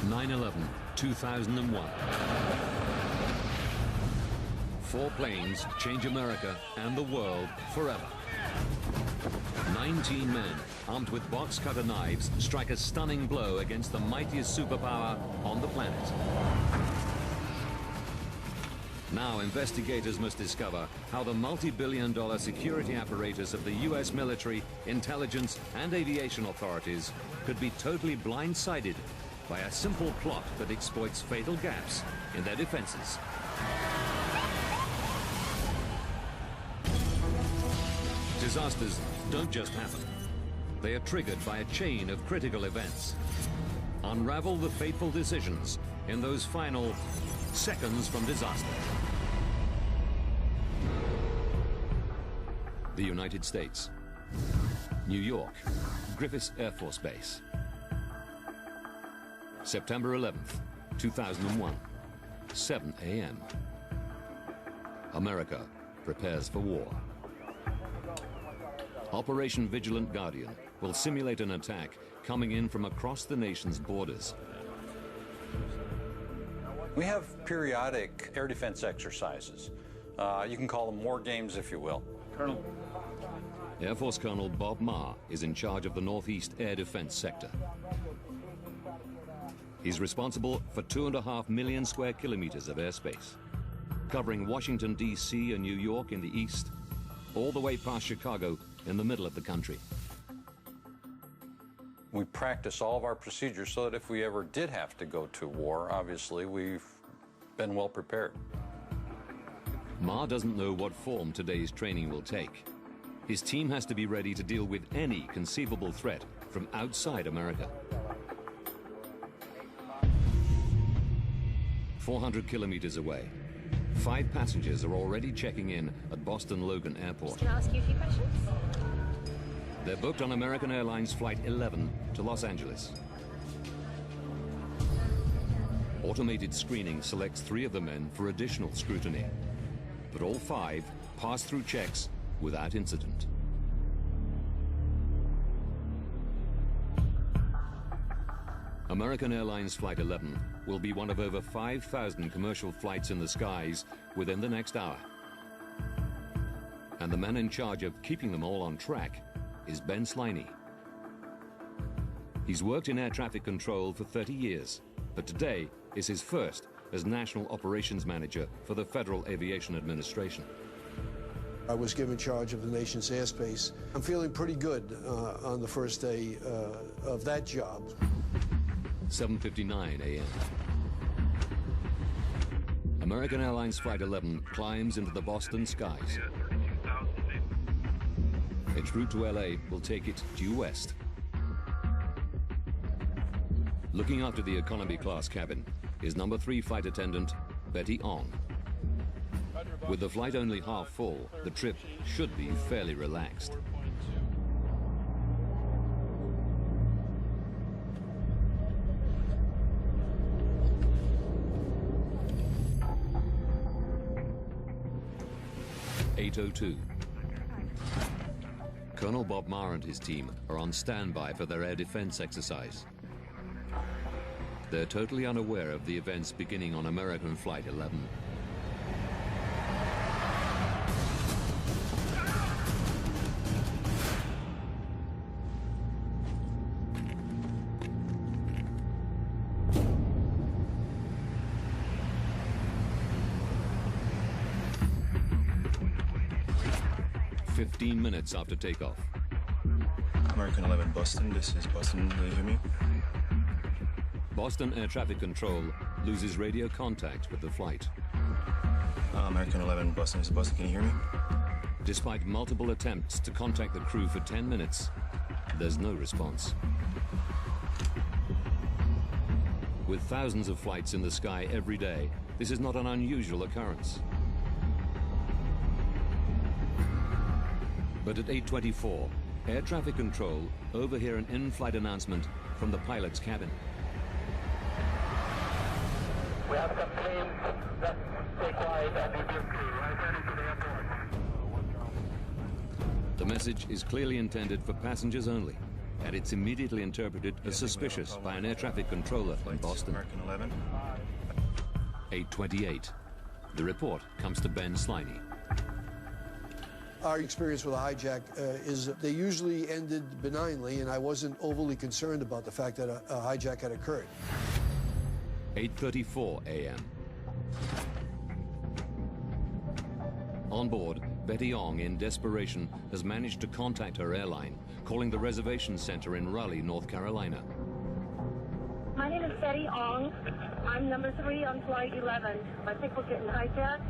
9/11/2001. 4 planes change America and the world forever. 19 men, armed with box cutter knives, strike a stunning blow against the mightiest superpower on the planet. Now investigators must discover how the multi-billion-dollar security apparatus of the US military, intelligence, and aviation authorities could be totally blindsided by a simple plot that exploits fatal gaps in their defenses. Disasters don't just happen. They are triggered by a chain of critical events. Unravel the fateful decisions in those final seconds from disaster. The United States. New York, Griffiths Air Force Base. September 11th, 2001, 7 a.m. America prepares for war. Operation Vigilant Guardian will simulate an attack coming in from across the nation's borders. We have periodic air defense exercises. You can call them war games, if you will. Colonel. Air Force Colonel Bob Marr is in charge of the Northeast Air Defense Sector. He's responsible for 2.5 million square kilometers of airspace, covering Washington, D.C. and New York in the east, all the way past Chicago in the middle of the country. We practice all of our procedures so that if we ever did have to go to war, obviously, we've been well prepared. Marr doesn't know what form today's training will take. His team has to be ready to deal with any conceivable threat from outside America. 400 kilometers away, 5 passengers are already checking in at Boston Logan Airport. Can I ask you a few questions? They're booked on American Airlines Flight 11 to Los Angeles. Automated screening selects 3 of the men for additional scrutiny, but all 5 pass through checks without incident. American Airlines Flight 11 will be one of over 5,000 commercial flights in the skies within the next hour. And the man in charge of keeping them all on track is Ben Sliney. He's worked in air traffic control for 30 years, but today is his first as National Operations Manager for the Federal Aviation Administration. I was given charge of the nation's airspace. I'm feeling pretty good on the first day of that job. 7:59 a.m. American Airlines Flight 11 climbs into the Boston skies. Its route to LA will take it due west. Looking after the economy class cabin is number 3 flight attendant Betty Ong. With the flight only half full, the trip should be fairly relaxed. (8:02). Colonel Bob Marr and his team are on standby for their air defense exercise. They're totally unaware of the events beginning on American Flight 11. Minutes after takeoff. American 11 Boston, this is Boston, do you hear me? Boston Air Traffic Control loses radio contact with the flight. American 11 Boston, this is Boston, can you hear me? Despite multiple attempts to contact the crew for 10 minutes, there's no response. With thousands of flights in the sky every day, this is not an unusual occurrence. But at 8:24, Air Traffic Control overhear an in-flight announcement from the pilot's cabin. We have some planes that take flight and reduce crew right ready to the airport. The message is clearly intended for passengers only. and it's immediately interpreted as suspicious by an air traffic controller in Boston. American 11. 8:28. The report comes to Ben Sliney. Our experience with a hijack is they usually ended benignly, and I wasn't overly concerned about the fact that a hijack had occurred. 8:34 a.m. On board, Betty Ong, in desperation, has managed to contact her airline, calling the reservation center in Raleigh, North Carolina. My name is Betty Ong. I'm number 3 on flight 11. I think we're getting hijacked.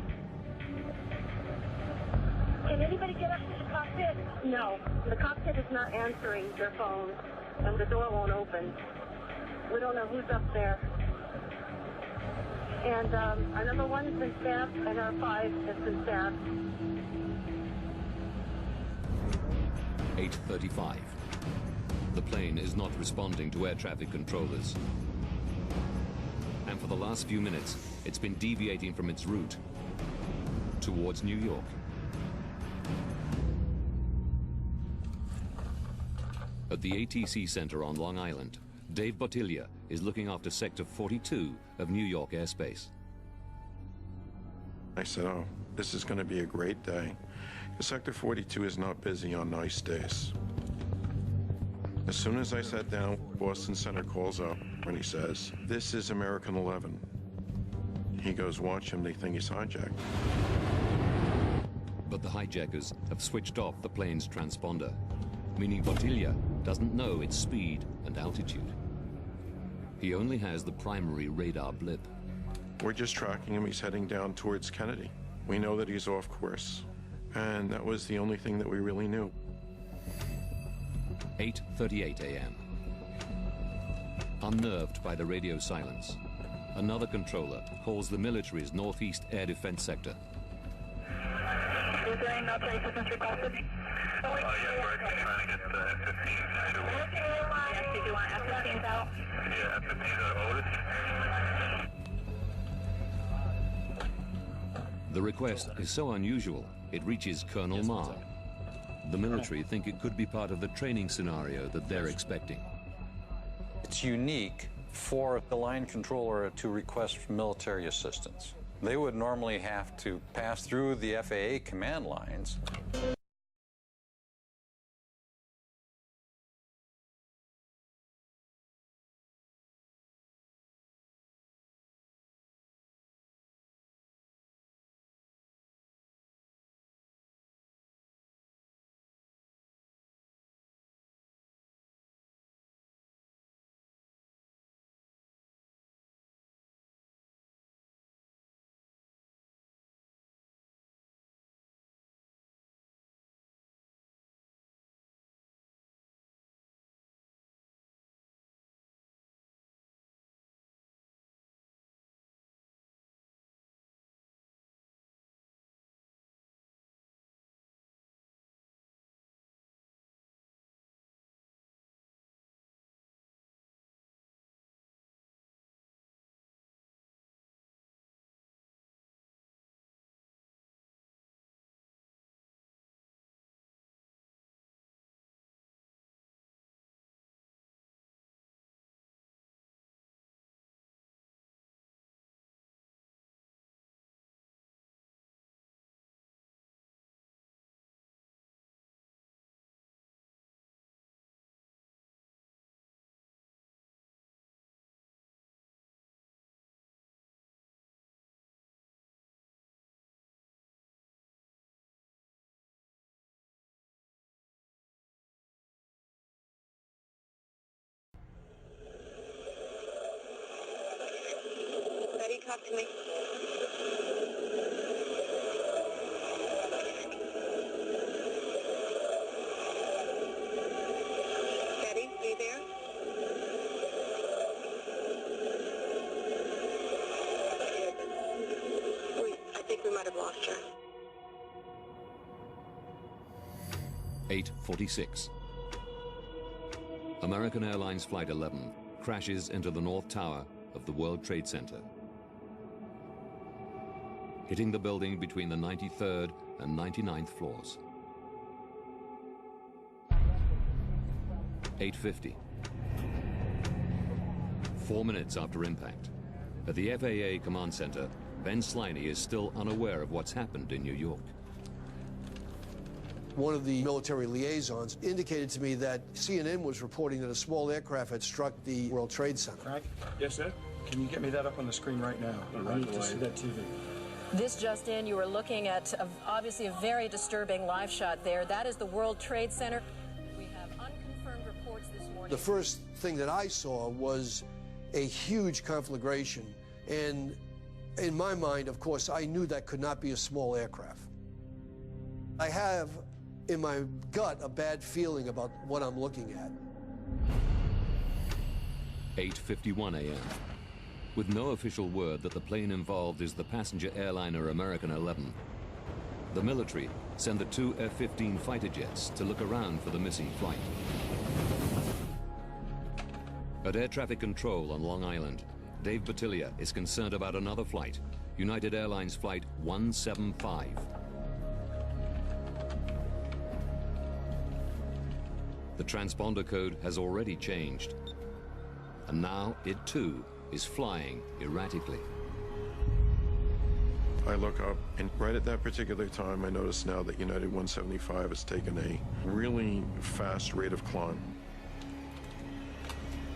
Can anybody get up to the cockpit? No, the cockpit is not answering their phones, and the door won't open. We don't know who's up there. And our number 1 has been stabbed, and our 5 has been stabbed. 8:35. The plane is not responding to air traffic controllers. And for the last few minutes, it's been deviating from its route towards New York. At the ATC Center on Long Island, Dave Bottiglia is looking after Sector 42 of New York airspace. I said, oh, this is going to be a great day. Sector 42 is not busy on nice days. As soon as I sat down, Boston Center calls up and he says, this is American 11. He goes, watch him, they think he's hijacked. But the hijackers have switched off the plane's transponder, meaning Bottiglia doesn't know its speed and altitude. He only has the primary radar blip. We're just tracking him. He's heading down towards Kennedy. We know that he's off course. And that was the only thing that we really knew. 8:38 a.m. Unnerved by the radio silence, another controller calls the military's northeast air defense sector. Is there any military assistance requested? Yes, we're trying to get the F-15s to... Yes, did you want F-15s out? Yeah, F-15s out of Otis. The request is so unusual, it reaches Colonel Marr. The military think it could be part of the training scenario that they're expecting. It's unique for the line controller to request military assistance. They would normally have to pass through the FAA command lines. Betty, talk to me. Betty, are you there? I think we might have lost her. 8:46. American Airlines Flight 11 crashes into the North Tower of the World Trade Center, hitting the building between the 93rd and 99th floors. 8:50. 4 minutes after impact. At the FAA Command Center, Ben Sliney is still unaware of what's happened in New York. One of the military liaisons indicated to me that CNN was reporting that a small aircraft had struck the World Trade Center. Frank? Yes, sir? Can you get me that up on the screen right now? I need to see that TV. This just in, you were looking at obviously a very disturbing live shot there. That is the World Trade Center. We have unconfirmed reports this morning. The first thing that I saw was a huge conflagration. And in my mind, of course, I knew that could not be a small aircraft. I have in my gut a bad feeling about what I'm looking at. 8:51 a.m. With no official word that the plane involved is the passenger airliner American 11, the military send the two F-15 fighter jets to look around for the missing flight. At Air Traffic Control on Long Island, Dave Bottiglia is concerned about another flight, United Airlines Flight 175. The transponder code has already changed, and now it too is flying erratically. I look up, and right at that particular time, I notice now that United 175 has taken a really fast rate of climb.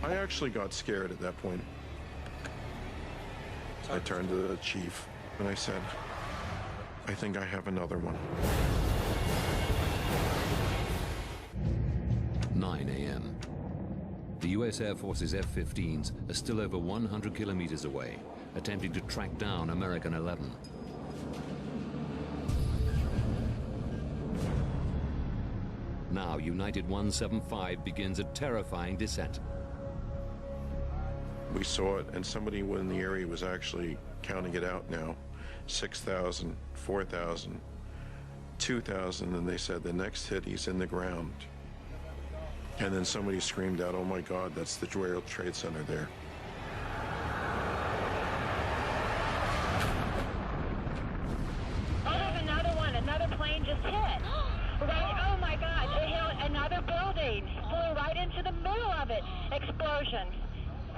I actually got scared at that point. I turned to the chief, and I said, I think I have another one. 9 a.m. The U.S. Air Force's F-15s are still over 100 kilometers away, attempting to track down American 11. Now, United 175 begins a terrifying descent. We saw it, and somebody in the area was actually counting it out now. 6,000, 4,000, 2,000, and they said the next hit, he's in the ground. And then somebody screamed out, oh my God, that's the World Trade Center there. Oh, another one. Another plane just hit. Right, oh my God, it hit another building. Flew right into the middle of it. Explosion.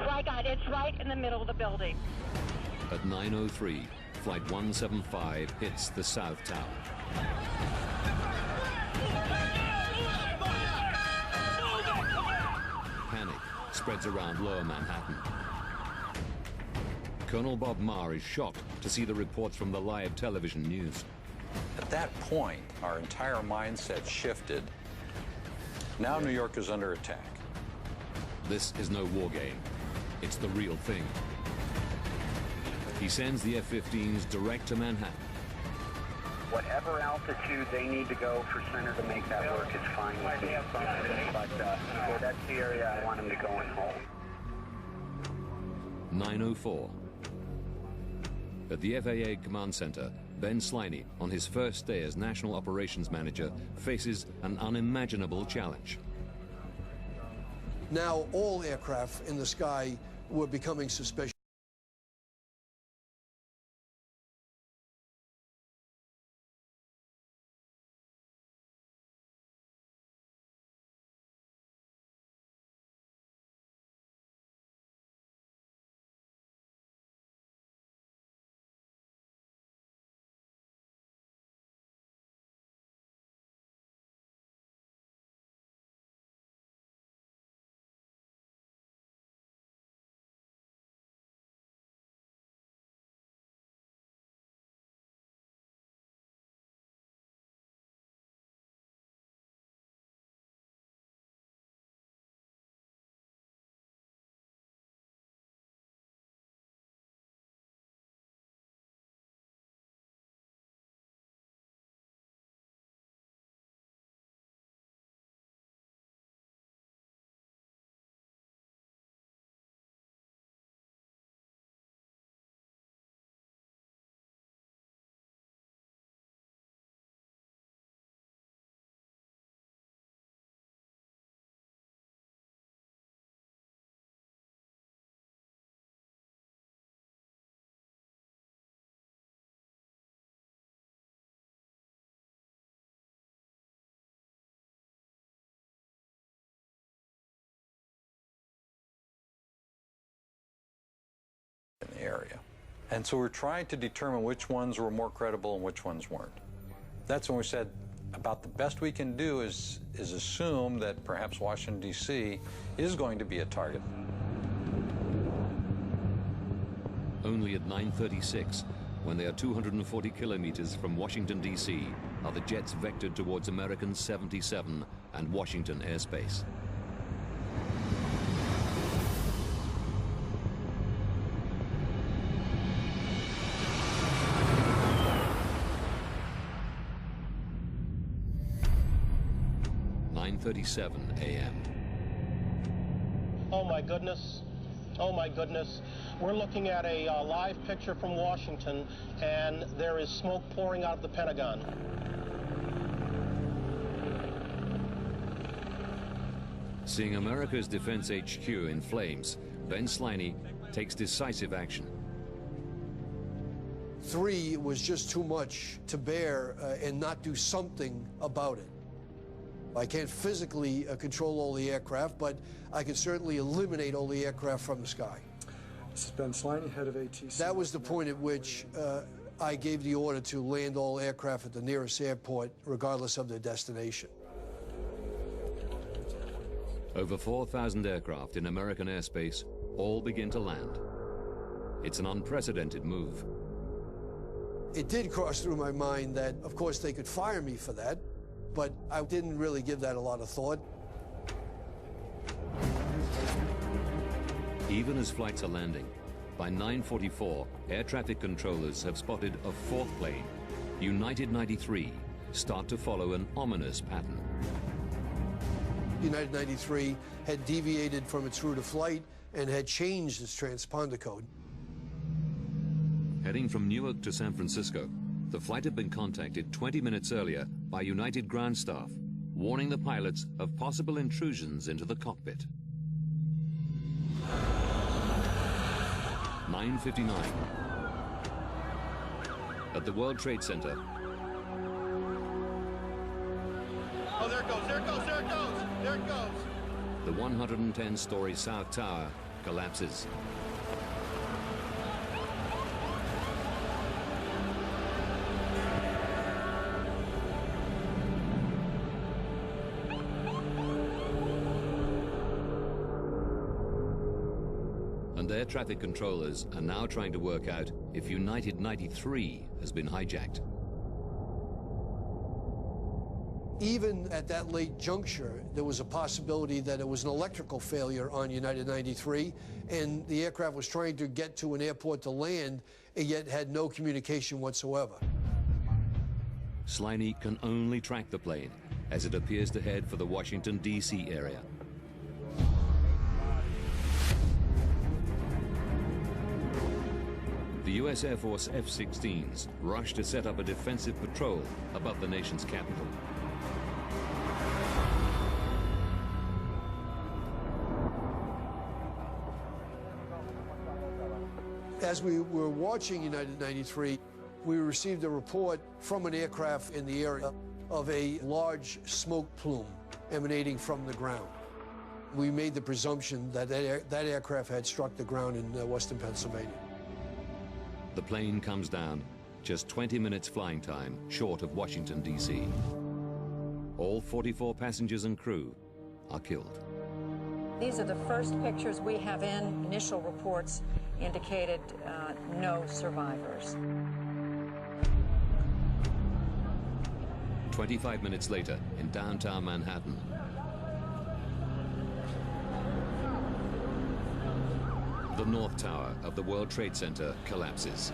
My God, it's right in the middle of the building. At 9:03, Flight 175 hits the South Tower. Panic spreads around lower Manhattan. Colonel Bob Marr is shocked to see the reports from the live television news. At that point, our entire mindset shifted. Now New York is under attack. This is no war game. It's the real thing. He sends the F-15s direct to Manhattan. Whatever altitude they need to go for center to make that work is fine with me. But that's the area I want them to go and hold. 9:04. At the FAA Command Center, Ben Sliney, on his first day as National Operations Manager, faces an unimaginable challenge. Now all aircraft in the sky were becoming suspicious. area. And so we're trying to determine which ones were more credible and which ones weren't. That's when we said about the best we can do is assume that perhaps Washington, D.C. is going to be a target. Only at 9:36, when they are 240 kilometers from Washington, D.C., are the jets vectored towards American 77 and Washington airspace. .37 a.m. Oh my goodness. Oh my goodness. We're looking at a live picture from Washington, and there is smoke pouring out of the Pentagon. Seeing America's Defense HQ in flames, Ben Sliney takes decisive action. 3 was just too much to bear and not do something about it. I can't physically control all the aircraft, but I can certainly eliminate all the aircraft from the sky. This is Ben Sliney, head of ATC. That was the point at which I gave the order to land all aircraft at the nearest airport, regardless of their destination. Over 4,000 aircraft in American airspace all begin to land. It's an unprecedented move. It did cross through my mind that, of course, they could fire me for that, but I didn't really give that a lot of thought. Even as flights are landing, by 9:44, air traffic controllers have spotted a fourth plane, United 93, start to follow an ominous pattern. United 93 had deviated from its route of flight and had changed its transponder code. Heading from Newark to San Francisco, the flight had been contacted 20 minutes earlier by United ground staff, warning the pilots of possible intrusions into the cockpit. 9:59. At the World Trade Center. Oh, there it goes, there it goes, there it goes, there it goes. The 110-story South Tower collapses. And air traffic controllers are now trying to work out if United 93 has been hijacked. Even at that late juncture, there was a possibility that it was an electrical failure on United 93, and the aircraft was trying to get to an airport to land, and yet had no communication whatsoever. Sliney can only track the plane as it appears to head for the Washington, D.C. area. The U.S. Air Force F-16s rush to set up a defensive patrol above the nation's capital. As we were watching United 93, we received a report from an aircraft in the area of a large smoke plume emanating from the ground. We made the presumption that that aircraft had struck the ground in western Pennsylvania. The plane comes down, just 20 minutes flying time short of Washington, D.C. All 44 passengers and crew are killed. These are the first pictures we have in. Initial reports indicated no survivors. 25 minutes later, in downtown Manhattan, the North Tower of the World Trade Center collapses.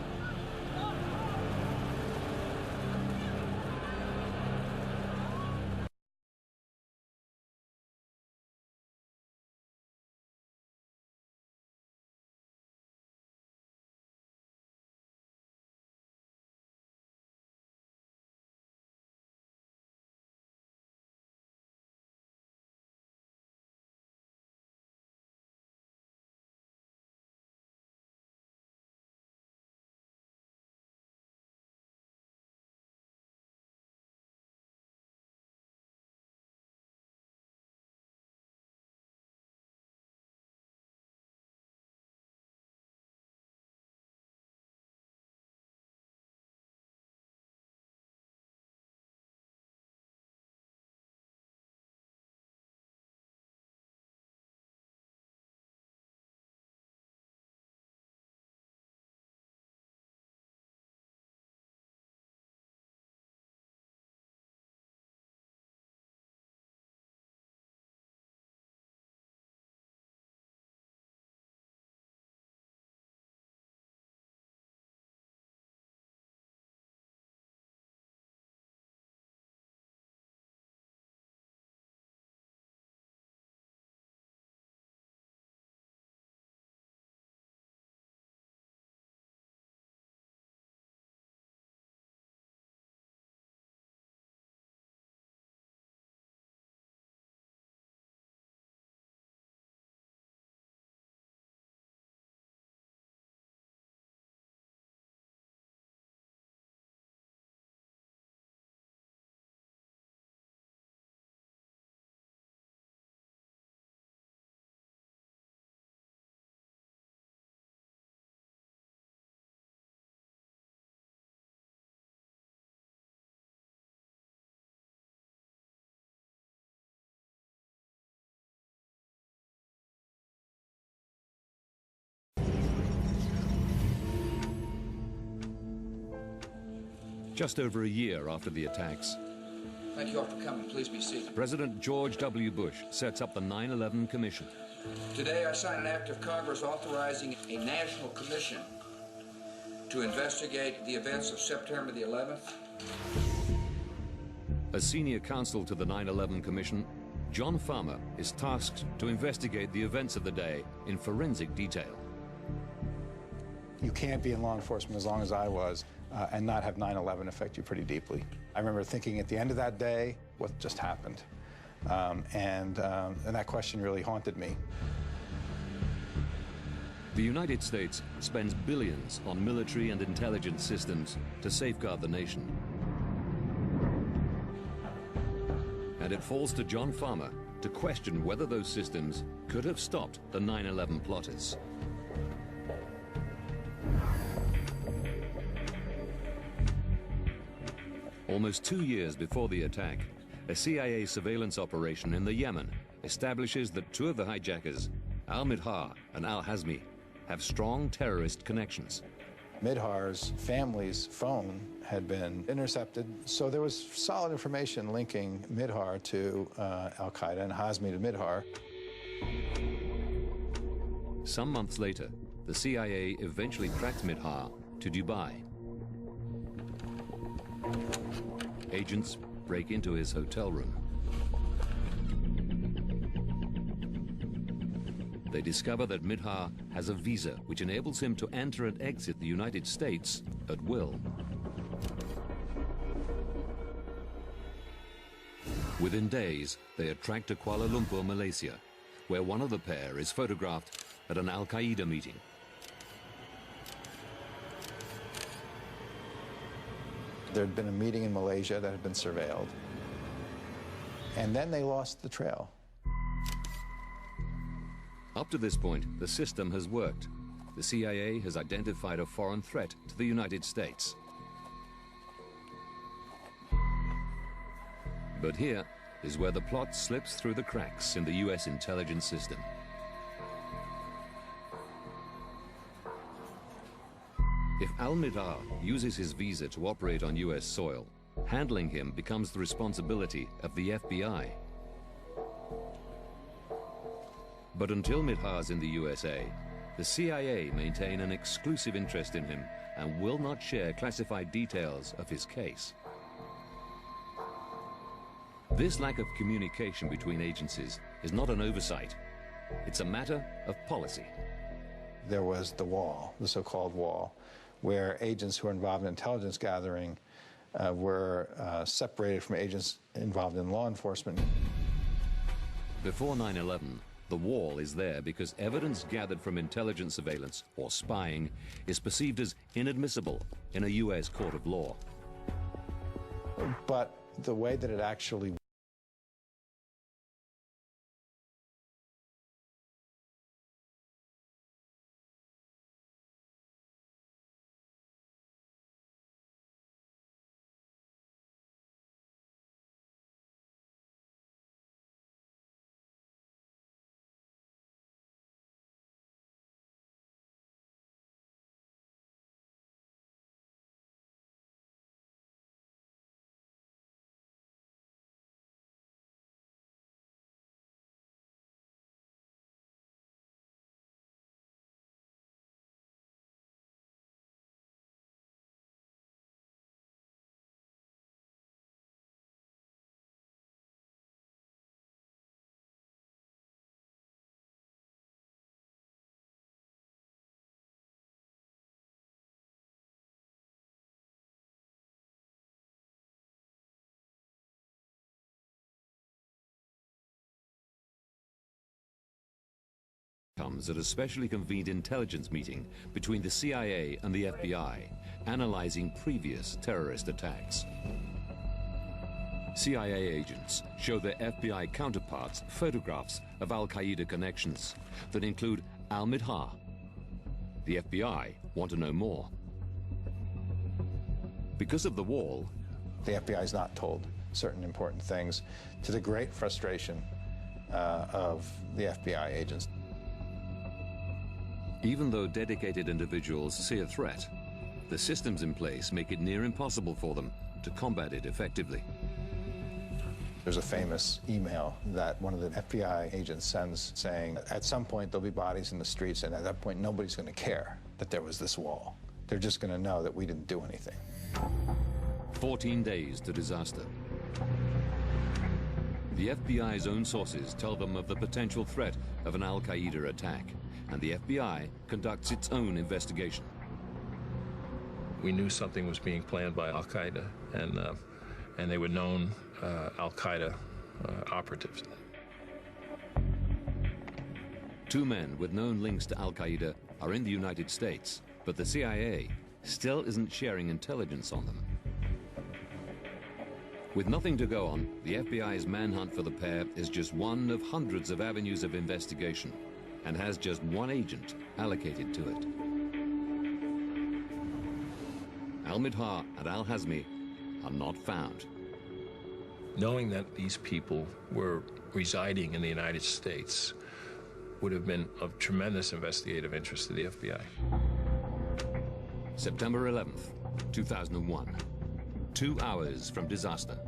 Just over a year after the attacks, Thank you all for coming. Please be seated. President George W. Bush sets up the 9/11 Commission. Today I sign an act of Congress authorizing a national commission to investigate the events of September the 11th. As senior counsel to the 9/11 Commission, John Farmer is tasked to investigate the events of the day in forensic detail. You can't be in law enforcement as long as I was and not have 9/11 affect you pretty deeply. I remember thinking at the end of that day, what just happened? And that question really haunted me. The United States spends billions on military and intelligence systems to safeguard the nation. And it falls to John Farmer to question whether those systems could have stopped the 9/11 plotters. Almost 2 years before the attack, a CIA surveillance operation in the Yemen establishes that two of the hijackers, Al-Midhar and Al-Hazmi, have strong terrorist connections. Midhar's family's phone had been intercepted, so there was solid information linking Midhar to Al-Qaeda and Hazmi to Midhar. Some months later, the CIA eventually tracked Midhar to Dubai. Agents break into his hotel room. They discover that Midhar has a visa which enables him to enter and exit the United States at will. Within days, they are tracked to Kuala Lumpur, Malaysia, where one of the pair is photographed at an Al-Qaeda meeting. There had been a meeting in Malaysia that had been surveilled, and then they lost the trail. Up to this point, the system has worked. The CIA has identified a foreign threat to the United States. But here is where the plot slips through the cracks in the US intelligence system. If Al-Midhar uses his visa to operate on US soil, handling him becomes the responsibility of the FBI. But until Midhar's in the USA, the CIA maintain an exclusive interest in him and will not share classified details of his case. This lack of communication between agencies is not an oversight. It's a matter of policy. There was the wall, the so-called wall, where agents who were involved in intelligence gathering were separated from agents involved in law enforcement. Before 9/11, the wall is there because evidence gathered from intelligence surveillance or spying is perceived as inadmissible in a US court of law. But the way that it actually comes at a specially convened intelligence meeting between the CIA and the FBI, analyzing previous terrorist attacks. CIA agents show their FBI counterparts photographs of Al-Qaeda connections that include Al-Midhar. The FBI want to know more. Because of the wall, the FBI is not told certain important things, to the great frustration of the FBI agents. Even though dedicated individuals see a threat, the systems in place make it near impossible for them to combat it effectively. There's a famous email that one of the FBI agents sends saying, at some point there'll be bodies in the streets, and at that point nobody's going to care that there was this wall. They're just going to know that we didn't do anything. 14 days to disaster. The FBI's own sources tell them of the potential threat of an Al-Qaeda attack, and the FBI conducts its own investigation. We knew something was being planned by Al-Qaeda, and they were known Al-Qaeda operatives. 2 men with known links to Al-Qaeda are in the United States, but the CIA still isn't sharing intelligence on them. With nothing to go on, the FBI's manhunt for the pair is just one of hundreds of avenues of investigation, and has just one agent allocated to it. Al-Midhar and Al-Hazmi are not found. Knowing that these people were residing in the United States would have been of tremendous investigative interest to the FBI. September 11th, 2001. 2 hours from disaster.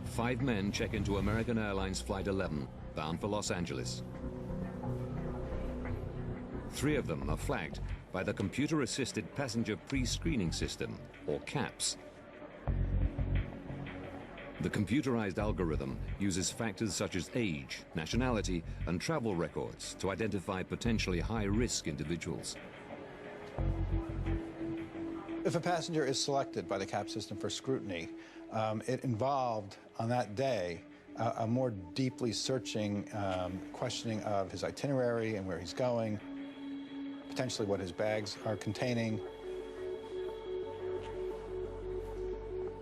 5 men check into American Airlines Flight 11, bound for Los Angeles. 3 of them are flagged by the Computer-Assisted Passenger Pre-Screening System, or CAPS. The computerized algorithm uses factors such as age, nationality, and travel records to identify potentially high-risk individuals. If a passenger is selected by the CAPS system for scrutiny, it involved, on that day, a more deeply searching questioning of his itinerary and where he's going, potentially what his bags are containing.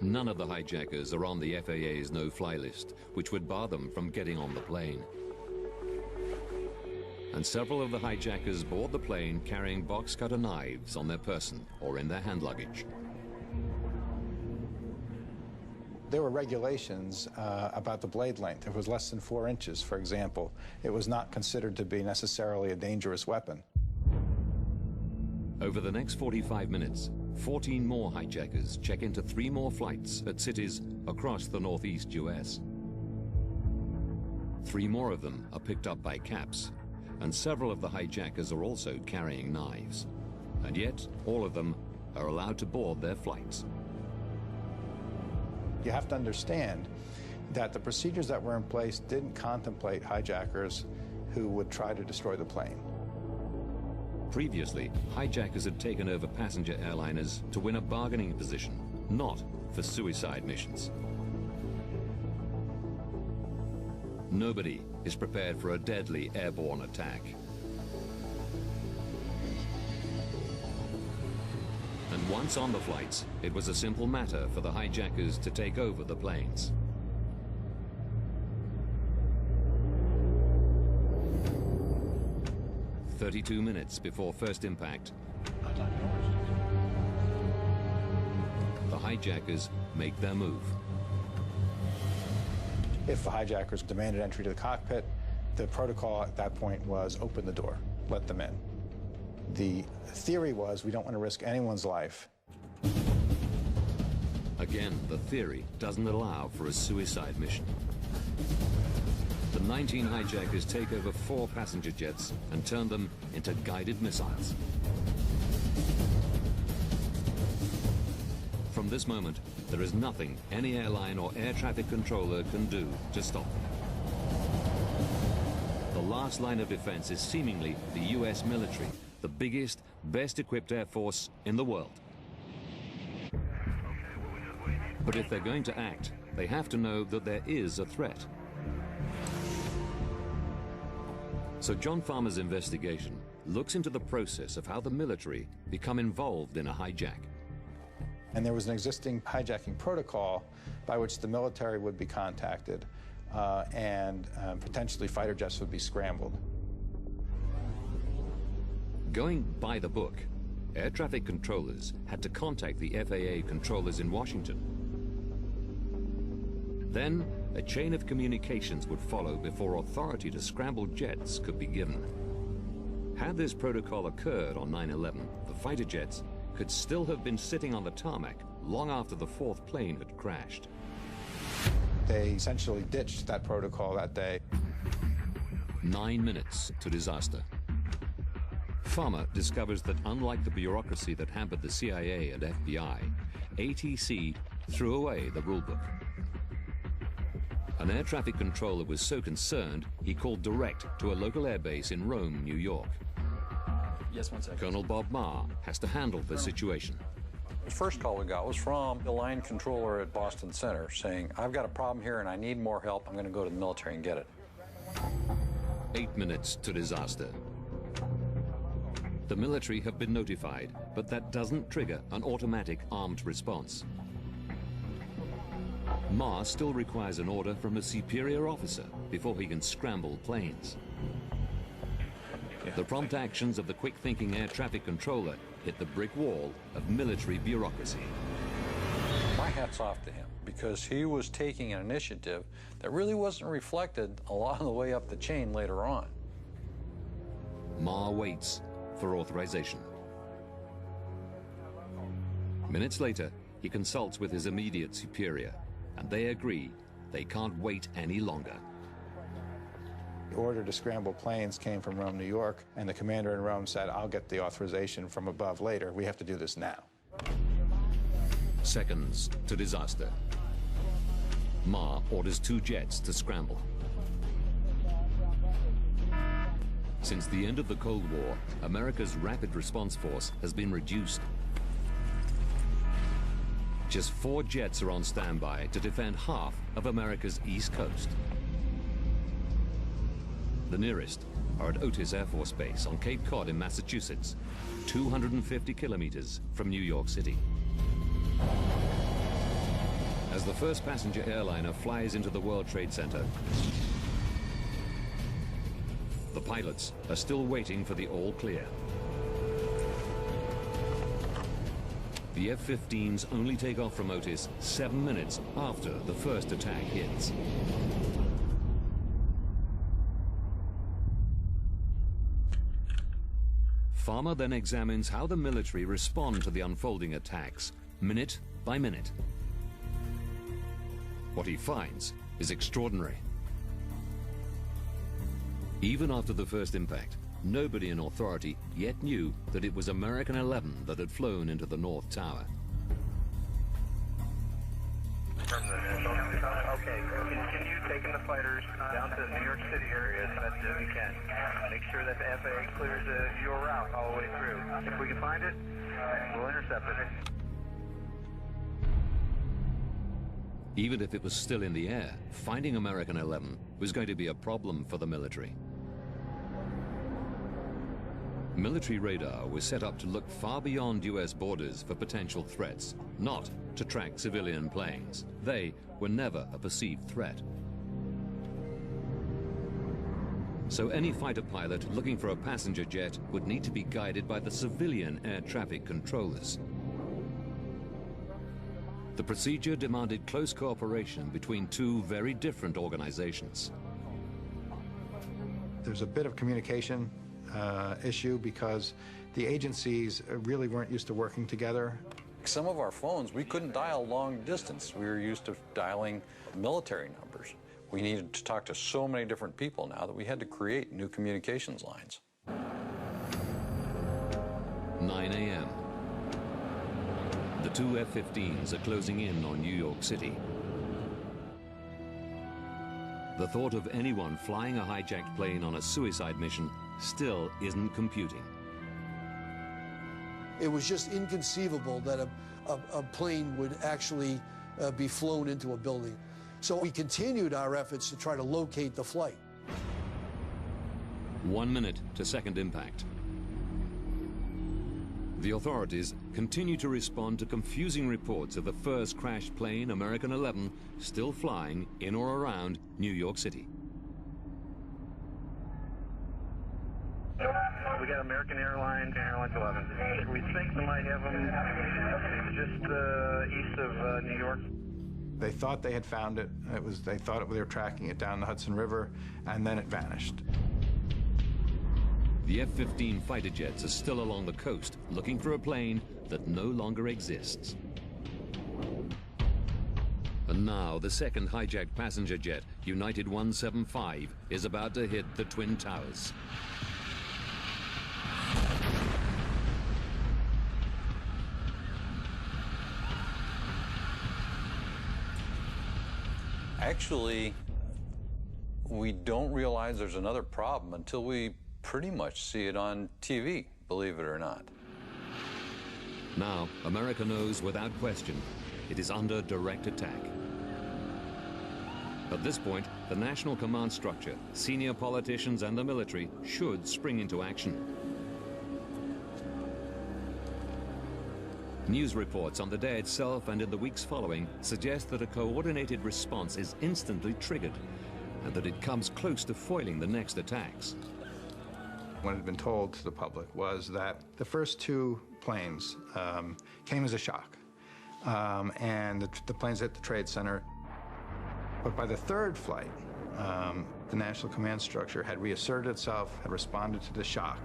None of the hijackers are on the FAA's no-fly list, which would bar them from getting on the plane. And several of the hijackers board the plane carrying box-cutter knives on their person or in their hand luggage. There were regulations about the blade length. If it was less than 4 inches, for example, it was not considered to be necessarily a dangerous weapon. Over the next 45 minutes, 14 more hijackers check into 3 more flights at cities across the northeast US. 3 more of them are picked up by CAPS, and several of the hijackers are also carrying knives. And yet, all of them are allowed to board their flights. You have to understand that the procedures that were in place didn't contemplate hijackers who would try to destroy the plane. Previously, hijackers had taken over passenger airliners to win a bargaining position, not for suicide missions. Nobody is prepared for a deadly airborne attack. And once on the flights, it was a simple matter for the hijackers to take over the planes. "32 minutes before first impact, the hijackers make their move. If the hijackers demanded entry to the cockpit, the protocol at that point was open the door, let them in. The theory was we don't want to risk anyone's life. Again, the theory doesn't allow for a suicide mission. The 19 hijackers take over 4 passenger jets and turn them into guided missiles. From this moment, there is nothing any airline or air traffic controller can do to stop them. The last line of defense is seemingly the US military, the biggest, best-equipped air force in the world. But if they're going to act, they have to know that there is a threat. So John Farmer's investigation looks into the process of how the military become involved in a hijack. And there was an existing hijacking protocol by which the military would be contacted and potentially fighter jets would be scrambled. Going by the book, air traffic controllers had to contact the FAA controllers in Washington. Then, a chain of communications would follow before authority to scramble jets could be given. Had this protocol occurred on 9/11, the fighter jets could still have been sitting on the tarmac long after the fourth plane had crashed. They essentially ditched that protocol that day. 9 minutes to disaster. Farmer discovers that unlike the bureaucracy that hampered the CIA and FBI, ATC threw away the rulebook. An air traffic controller was so concerned, he called direct to a local airbase in Rome, New York. Yes, 1 second. Colonel Bob Marr has to handle the situation. The first call we got was from the line controller at Boston Center saying, I've got a problem here and I need more help. I'm going to go to the military and get it. 8 minutes to disaster. The military have been notified, but that doesn't trigger an automatic armed response. Marr still requires an order from a superior officer before he can scramble planes. The prompt actions of the quick-thinking air traffic controller hit the brick wall of military bureaucracy. My hat's off to him, because he was taking an initiative that really wasn't reflected along the way up the chain later on. Marr waits for authorization. Minutes later, he consults with his immediate superior, and they agree they can't wait any longer. The order to scramble planes came from Rome, New York, and the commander in Rome said, I'll get the authorization from above later. We have to do this now. Seconds to disaster. Marr orders 2 jets to scramble. Since the end of the Cold War, America's Rapid Response Force has been reduced. Just 4 jets are on standby to defend half of America's East Coast. The nearest are at Otis Air Force Base on Cape Cod in Massachusetts, 250 kilometers from New York City. As the first passenger airliner flies into the World Trade Center, the pilots are still waiting for the all clear. The F-15s only take off from Otis 7 minutes after the first attack hits. Farmer then examines how the military respond to the unfolding attacks, minute by minute. What he finds is extraordinary. Even after the first impact, nobody in authority yet knew that it was American 11 that had flown into the North Tower. Okay, continue taking the fighters down to the New York City area as best as you can. Make sure that the FAA clears your route all the way through. If we can find it, we'll intercept it. Even if it was still in the air, finding American 11 was going to be a problem for the military. Military radar was set up to look far beyond US borders for potential threats, not to track civilian planes. They were never a perceived threat. So any fighter pilot looking for a passenger jet would need to be guided by the civilian air traffic controllers. The procedure demanded close cooperation between 2 very different organizations. There's a bit of communication issue because the agencies really weren't used to working together. Some of our phones, we couldn't dial long distance. We were used to dialing military numbers. We needed to talk to so many different people now that we had to create new communications lines. 9 a.m. The 2 F-15s are closing in on New York City. The thought of anyone flying a hijacked plane on a suicide mission still isn't computing. It was just inconceivable that a plane would actually be flown into a building. So we continued our efforts to try to locate the flight. 1 minute to second impact. The authorities continue to respond to confusing reports of the first crashed plane, American 11, still flying in or around New York City. We got American Airlines, Airlines 11. We think we might have them just east of New York. They thought they had found it. They thought they were tracking it down the Hudson River, and then it vanished. The F-15 fighter jets are still along the coast, looking for a plane that no longer exists. And now, the second hijacked passenger jet, United 175, is about to hit the Twin Towers. Actually, we don't realize there's another problem until we pretty much see it on TV, believe it or not. Now, America knows without question it is under direct attack. At this point, the national command structure, senior politicians and the military should spring into action. News reports on the day itself and in the weeks following suggest that a coordinated response is instantly triggered and that it comes close to foiling the next attacks. What had been told to the public was that the first two planes came as a shock, and the planes hit the Trade Center. But by the third flight, the National Command Structure had reasserted itself, had responded to the shock.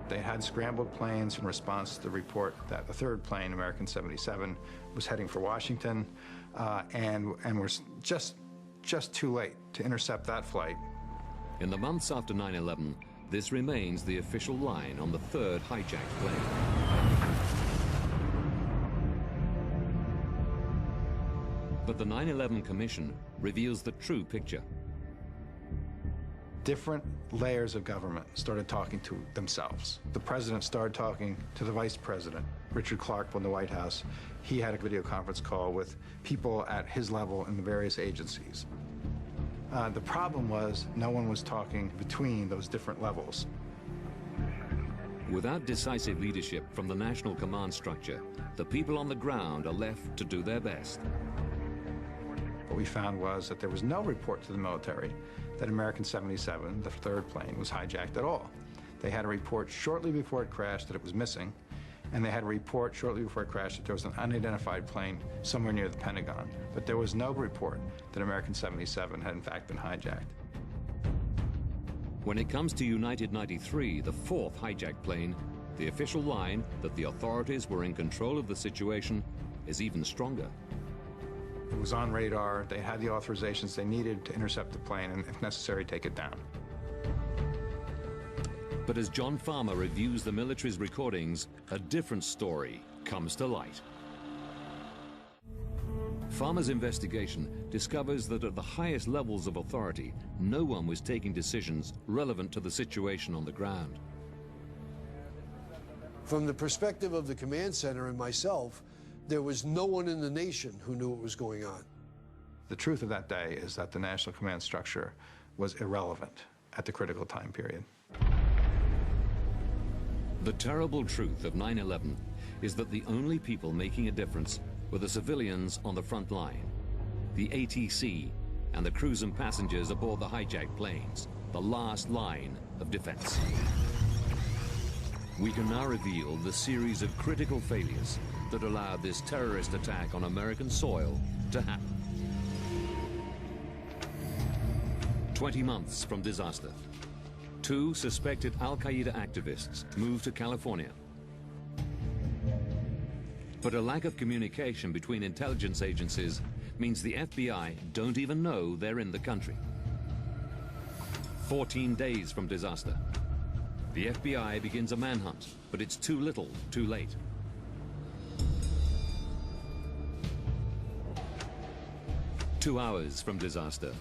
They had scrambled planes in response to the report that the third plane, American 77, was heading for Washington, and were just too late to intercept that flight. In the months after 9/11, this remains the official line on the third hijacked plane. But the 9/11 Commission reveals the true picture. Different layers of government started talking to themselves. The president started talking to the vice president. Richard Clark from the White House, he had a video conference call with people at his level in the various agencies. The problem was no one was talking between those different levels. Without decisive leadership from the national command structure, the people on the ground are left to do their best. What we found was that there was no report to the military that American 77, the third plane, was hijacked at all. They had a report shortly before it crashed that it was missing, and they had a report shortly before it crashed that there was an unidentified plane somewhere near the Pentagon. But there was no report that American 77 had in fact been hijacked. When it comes to United 93, the fourth hijacked plane, the official line that the authorities were in control of the situation is even stronger. It was on radar. They had the authorizations they needed to intercept the plane and, if necessary, take it down. But as John Farmer reviews the military's recordings, a different story comes to light. Farmer's investigation discovers that at the highest levels of authority, no one was taking decisions relevant to the situation on the ground. From the perspective of the command center and myself, there was no one in the nation who knew what was going on. The truth of that day is that the National Command Structure was irrelevant at the critical time period. The terrible truth of 9/11 is that the only people making a difference were the civilians on the front line, the ATC, and the crews and passengers aboard the hijacked planes, the last line of defense. We can now reveal the series of critical failures that allowed this terrorist attack on American soil to happen. 20 months from disaster, 2 suspected Al-Qaeda activists moved to California. But a lack of communication between intelligence agencies means the FBI don't even know they're in the country. 14 days from disaster, the FBI begins a manhunt, but it's too little, too late. Two hours from disaster,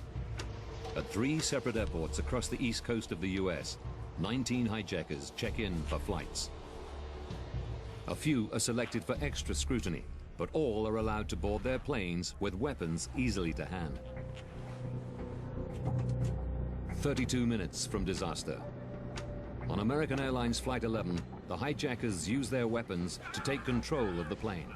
at 3 separate airports across the east coast of the US, 19 hijackers check in for flights. A few are selected for extra scrutiny, but all are allowed to board their planes with weapons easily to hand. 32 minutes from disaster. On American Airlines Flight 11, the hijackers use their weapons to take control of the plane.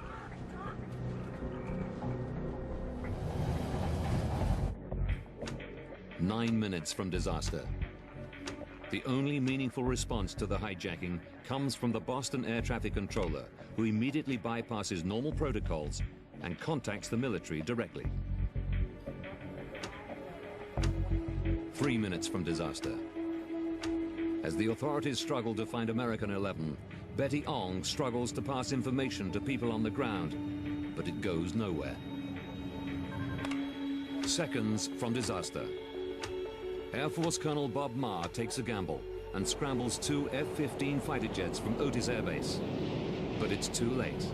Nine minutes from disaster. The only meaningful response to the hijacking comes from the Boston air traffic controller, who immediately bypasses normal protocols and contacts the military directly. 3 minutes from disaster. As the authorities struggle to find American 11, Betty Ong struggles to pass information to people on the ground, but it goes nowhere. Seconds from disaster. Air Force Colonel Bob Marr takes a gamble and scrambles 2 F-15 fighter jets from Otis Air Base. But it's too late.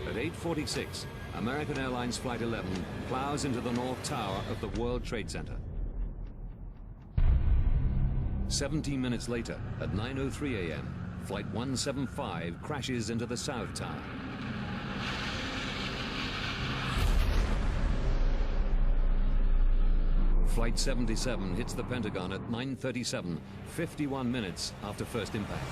At 8:46, American Airlines Flight 11 plows into the North Tower of the World Trade Center. 17 minutes later, at 9:03 a.m., Flight 175 crashes into the South Tower. Flight 77 hits the Pentagon at 9:37, 51 minutes after first impact.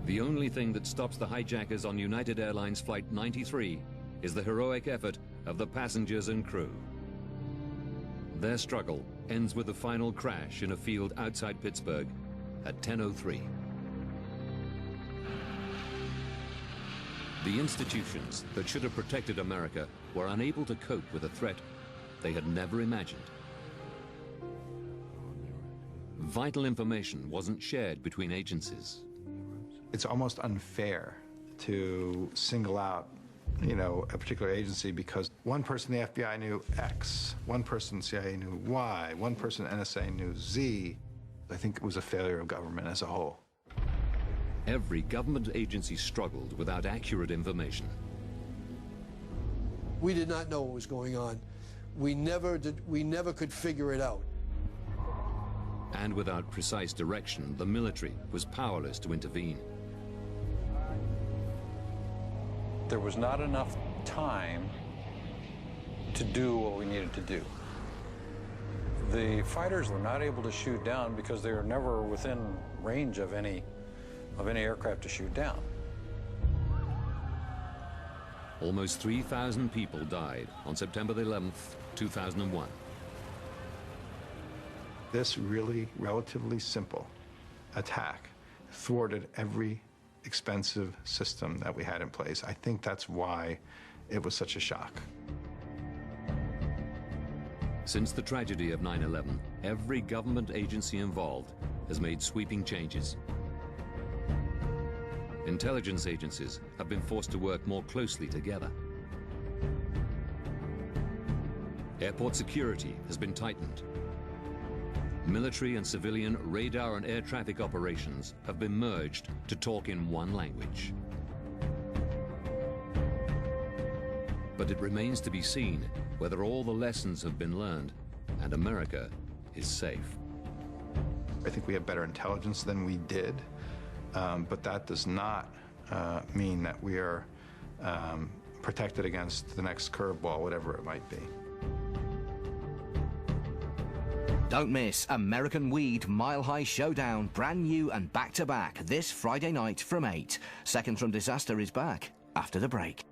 The only thing that stops the hijackers on United Airlines Flight 93 is the heroic effort of the passengers and crew. Their struggle ends with the final crash in a field outside Pittsburgh at 10:03. The institutions that should have protected America were unable to cope with a threat they had never imagined. Vital information wasn't shared between agencies. It's almost unfair to single out, a particular agency because one person in the FBI knew X, one person in the CIA knew Y, one person in NSA knew Z. I think it was a failure of government as a whole. Every government agency struggled without accurate information. We did not know what was going on. We never could figure it out. And without precise direction, the military was powerless to intervene. There was not enough time to do what we needed to do. The fighters were not able to shoot down because they were never within range of any aircraft to shoot down. Almost 3,000 people died on September the 11th, 2001. This really relatively simple attack thwarted every expensive system that we had in place. I think that's why it was such a shock. Since the tragedy of 9/11, every government agency involved has made sweeping changes. Intelligence agencies have been forced to work more closely together. Airport security has been tightened. Military and civilian radar and air traffic operations have been merged to talk in one language. But it remains to be seen whether all the lessons have been learned and America is safe. I think we have better intelligence than we did, but that does not mean that we are protected against the next curveball, whatever it might be. Don't miss American Weed Mile High Showdown, brand new and back-to-back this Friday night from 8. Seconds from Disaster is back after the break.